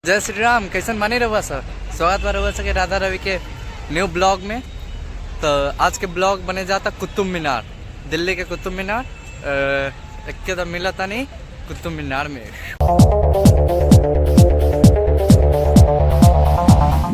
जय श्री राम। कैसन मानी रहुआ सर, स्वागत बा रहुआ सके राधा रवि के न्यू ब्लॉग में। तो आज के ब्लॉग बने जाता कुतुब मीनार, दिल्ली के कुतुब मीनार। एक तो मिला था नहीं कुतुब मीनार में।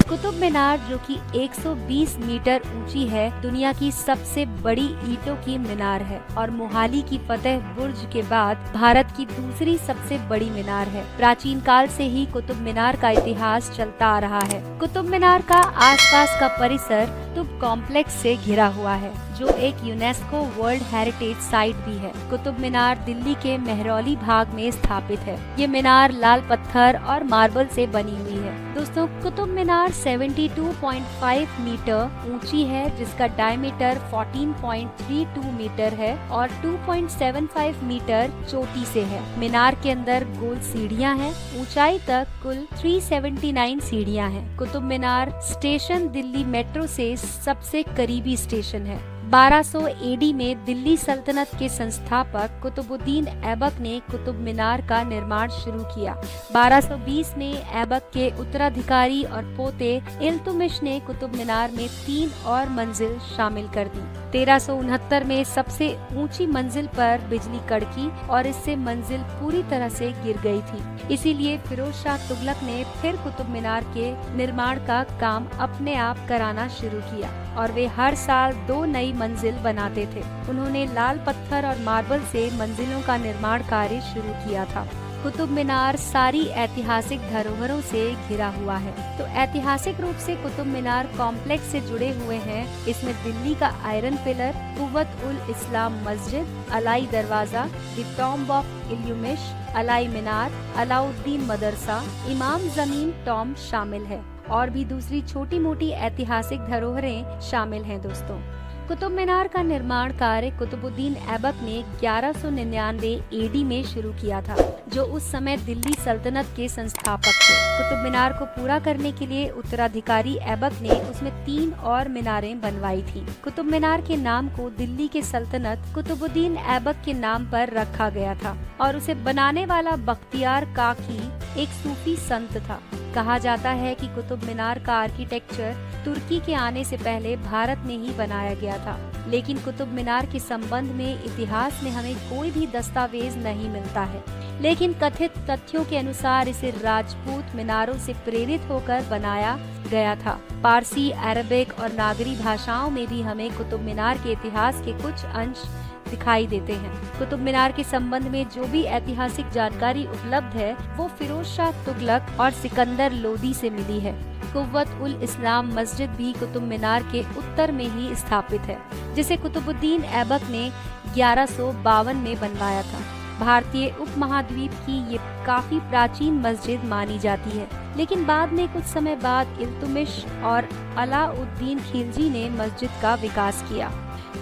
कुतुब मीनार जो कि 120 मीटर ऊंची है, दुनिया की सबसे बड़ी ईंटों की मीनार है और मोहाली की फतेह बुर्ज के बाद भारत की दूसरी सबसे बड़ी मीनार है। प्राचीन काल से ही कुतुब मीनार का इतिहास चलता आ रहा है। कुतुब मीनार का आसपास का परिसर कुतुब कॉम्प्लेक्स से घिरा हुआ है, जो एक यूनेस्को वर्ल्ड हेरिटेज साइट भी है। कुतुब मीनार दिल्ली के मेहरौली भाग में स्थापित है। ये मीनार लाल पत्थर और मार्बल से बनी हुई है। दोस्तों, कुतुब मीनार 72.5 मीटर ऊंची है, जिसका डायमीटर 14.32 मीटर है और 2.75 मीटर चोटी से है। मीनार के अंदर गोल सीढ़ियां हैं। ऊंचाई तक कुल 379 सीढ़ियां हैं। कुतुब मीनार स्टेशन दिल्ली मेट्रो से सबसे करीबी स्टेशन है। 1200 एडी में दिल्ली सल्तनत के संस्थापक कुतुबुद्दीन ऐबक ने कुतुब मीनार का निर्माण शुरू किया। 1220 में ऐबक के उत्तराधिकारी और पोते इल्तुमिश ने कुतुब मीनार में 3 और मंजिल शामिल कर दी। 1369 में सबसे ऊंची मंजिल पर बिजली कड़की और इससे मंजिल पूरी तरह से गिर गई थी। इसीलिए फिरोज शाह तुगलक ने फिर कुतुब मीनार के निर्माण का काम अपने आप कराना शुरू किया और वे हर साल 2 नई मंजिल बनाते थे। उन्होंने लाल पत्थर और मार्बल से मंजिलों का निर्माण कार्य शुरू किया था। कुतुब मीनार सारी ऐतिहासिक धरोहरों से घिरा हुआ है। तो ऐतिहासिक रूप से कुतुब मीनार कॉम्प्लेक्स से जुड़े हुए हैं। इसमें दिल्ली का आयरन पिलर, कुव्वत उल इस्लाम मस्जिद, अलाई दरवाजा, the tomb of Iltutmish, Alai मीनार, अलाउद्दीन मदरसा, इमाम जमीन टॉम्ब शामिल है और भी दूसरी छोटी मोटी ऐतिहासिक धरोहरें शामिल हैं। दोस्तों, कुतुब मीनार का निर्माण कार्य कुतुबुद्दीन ऐबक ने 1199 एडी में शुरू किया था, जो उस समय दिल्ली सल्तनत के संस्थापक थे। कुतुब मीनार को पूरा करने के लिए उत्तराधिकारी ऐबक ने उसमें 3 और मीनारें बनवाई थी। कुतुब मीनार के नाम को दिल्ली के सल्तनत कुतुबुद्दीन ऐबक के नाम पर रखा गया था और उसे बनाने वाला बख्तियार काकी एक सूफी संत था। कहा जाता है कि कुतुब मीनार का आर्किटेक्चर तुर्की के आने से पहले भारत में ही बनाया गया था, लेकिन कुतुब मीनार के संबंध में इतिहास में हमें कोई भी दस्तावेज नहीं मिलता है। लेकिन कथित तथ्यों के अनुसार इसे राजपूत मीनारों से प्रेरित होकर बनाया गया था। पारसी, अरबिक और नागरी भाषाओं में भी हमें कुतुब मीनार के इतिहास के कुछ अंश दिखाई देते हैं। कुतुब मीनार के संबंध में जो भी ऐतिहासिक जानकारी उपलब्ध है, वो फिरोज शाह तुगलक और सिकंदर लोदी से मिली है। कुव्वत उल इस्लाम मस्जिद भी कुतुब मीनार के उत्तर में ही स्थापित है, जिसे कुतुबुद्दीन ऐबक ने 1152 में बनवाया था। भारतीय उपमहाद्वीप की ये काफी प्राचीन मस्जिद मानी जाती है, लेकिन बाद में कुछ समय बाद इल्तुमिश और अलाउद्दीन खिलजी ने मस्जिद का विकास किया।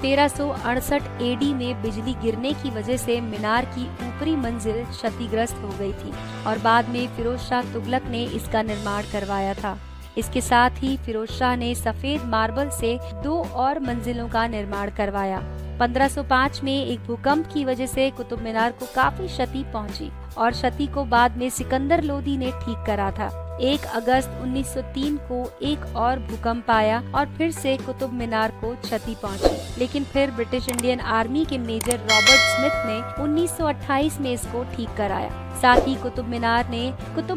1368 एडी में बिजली गिरने की वजह से मीनार की ऊपरी मंजिल क्षतिग्रस्त हो गई थी और बाद में फिरोज शाह तुगलक ने इसका निर्माण करवाया था। इसके साथ ही फिरोज शाह ने सफेद मार्बल से 2 और मंजिलों का निर्माण करवाया। 1505 में एक भूकंप की वजह से कुतुब मीनार को काफी क्षति पहुंची और क्षति को बाद में सिकंदर लोदी ने ठीक करा था। 1 अगस्त 1903 को एक और भूकंप आया और फिर से कुतुब मीनार को क्षति पहुंची, लेकिन फिर ब्रिटिश इंडियन आर्मी के मेजर रॉबर्ट स्मिथ ने 1928 में इसको ठीक कराया। साथ ही कुतुब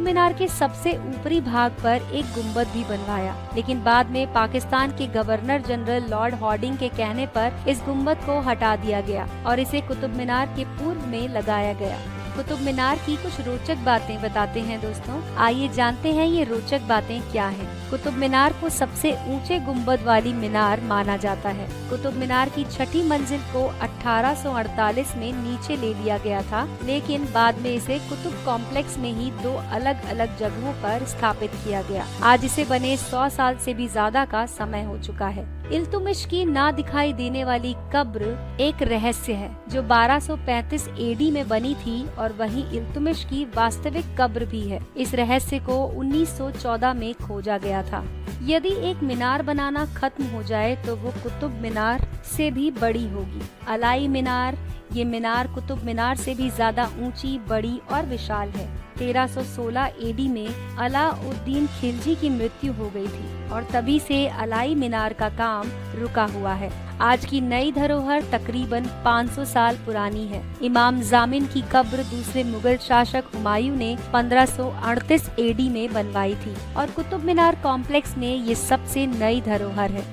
मीनार के सबसे ऊपरी भाग पर एक गुंबद भी बनवाया, लेकिन बाद में पाकिस्तान के गवर्नर जनरल लॉर्ड हॉर्डिंग के कहने पर इस गुंबद को हटा दिया गया और इसे कुतुब मीनार के पूर्व में लगाया गया। कुतुब मीनार की कुछ रोचक बातें बताते हैं। दोस्तों, आइए जानते हैं ये रोचक बातें क्या हैं। कुतुब मीनार को सबसे ऊंचे गुंबद वाली मीनार माना जाता है। कुतुब मीनार की छठी मंजिल को 1848 में नीचे ले लिया गया था, लेकिन बाद में इसे कुतुब कॉम्प्लेक्स में ही 2 अलग अलग जगहों पर स्थापित किया गया। आज इसे बने 100 साल से भी ज्यादा का समय हो चुका है। इल्तुमिश की ना दिखाई देने वाली कब्र एक रहस्य है, जो 1235 एडी में बनी थी और वही इल्तुमिश की वास्तविक कब्र भी है। इस रहस्य को 1914 में खोजा गया था। यदि एक मीनार बनाना खत्म हो जाए तो वो कुतुब मीनार से भी बड़ी होगी। अलाई मीनार, ये मीनार कुतुब मीनार से भी ज्यादा ऊंची, बड़ी और विशाल है। 1316 एडी में अलाउद्दीन खिलजी की मृत्यु हो गई थी और तभी से अलाई मीनार का काम रुका हुआ है। आज की नई धरोहर तकरीबन 500 साल पुरानी है। इमाम जामिन की कब्र दूसरे मुगल शासक हुमायूं ने 1538 एडी में बनवाई थी और कुतुब मीनार कॉम्प्लेक्स में ये सबसे नई धरोहर है।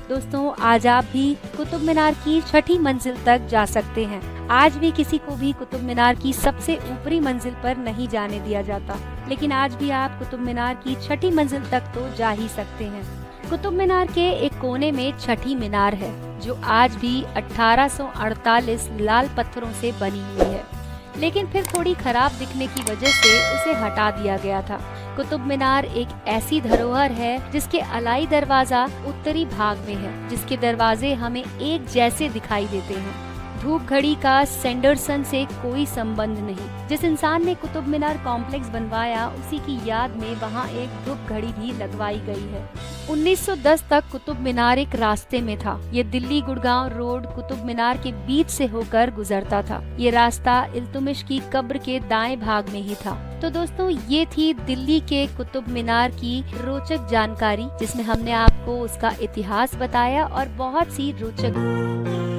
दोस्तों, आज आप भी कुतुब मीनार की छठी मंजिल तक जा सकते हैं। आज भी किसी को भी कुतुब मीनार की सबसे ऊपरी मंजिल पर नहीं जाने दिया जाता, लेकिन आज भी आप कुतुब मीनार की छठी मंजिल तक तो जा ही सकते हैं। कुतुब मीनार के एक कोने में छठी मीनार है, जो आज भी 1848 लाल पत्थरों से बनी हुई है, लेकिन फिर थोड़ी खराब दिखने की वजह से उसे हटा दिया गया था। कुतुब मीनार एक ऐसी धरोहर है जिसके अलाई दरवाजा उत्तरी भाग में है, जिसके दरवाजे हमें एक जैसे दिखाई देते हैं। धूप घड़ी का सैंडरसन से कोई संबंध नहीं। जिस इंसान ने कुतुब मीनार कॉम्प्लेक्स बनवाया, उसी की याद में वहाँ एक धूप घड़ी भी लगवाई गई है। 1910 तक कुतुब मीनार एक रास्ते में था। ये दिल्ली गुड़गांव रोड कुतुब मीनार के बीच से होकर गुजरता था। ये रास्ता इल्तुतमिश की कब्र के दाएं भाग में ही था। तो दोस्तों, ये थी दिल्ली के कुतुब मीनार की रोचक जानकारी, जिसमें हमने आपको उसका इतिहास बताया और बहुत सी रोचक